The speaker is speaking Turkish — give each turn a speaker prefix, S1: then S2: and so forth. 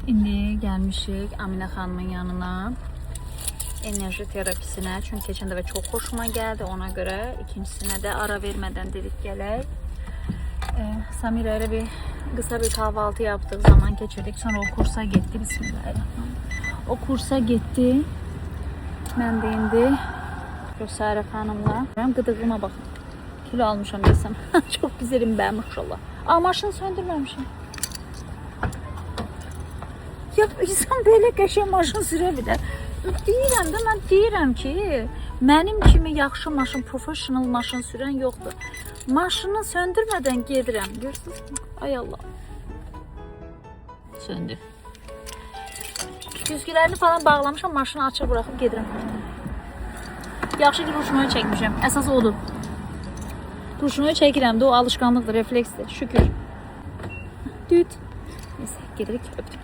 S1: İndi gelmişik Amine Hanım'ın yanına. Enerji terapisine. Çünkü geçen de çok hoşuma geldi. Ona göre ikincisine de ara vermeden dedik gelek. Samira ile bir kısa bir kahvaltı yaptık. Zaman geçirdik. Sonra o kursa gitti. Bismillahirrahmanirrahim. O kursa gitti. Ben de indi. Sarif Hanım'la. Ben gıdıklığıma bakın. Kilo almışım desem. Çok güzelim ben maşallah. Aa, maşını söndürmemişim. Ya insan böyle qəşəng maşın sürə bilər. Deyirəm də, mən deyirəm ki, mənim kimi yaxşı maşın, professional maşın sürən yoxdur. Maşını söndürmədən gedirəm. Görürsünüz mü? Ay Allah. Söndü. Güzgülərini falan bağlamışam, maşını açıq bırakıp gedirəm. Yaxşı ki, ruşnoyu çəkmişəm. Əsas odur. Ruşnoyu çəkirəm də, o alışqanlıqdır, refleksdir. Şükür. Düt. Neyse, gedirik, öptüm.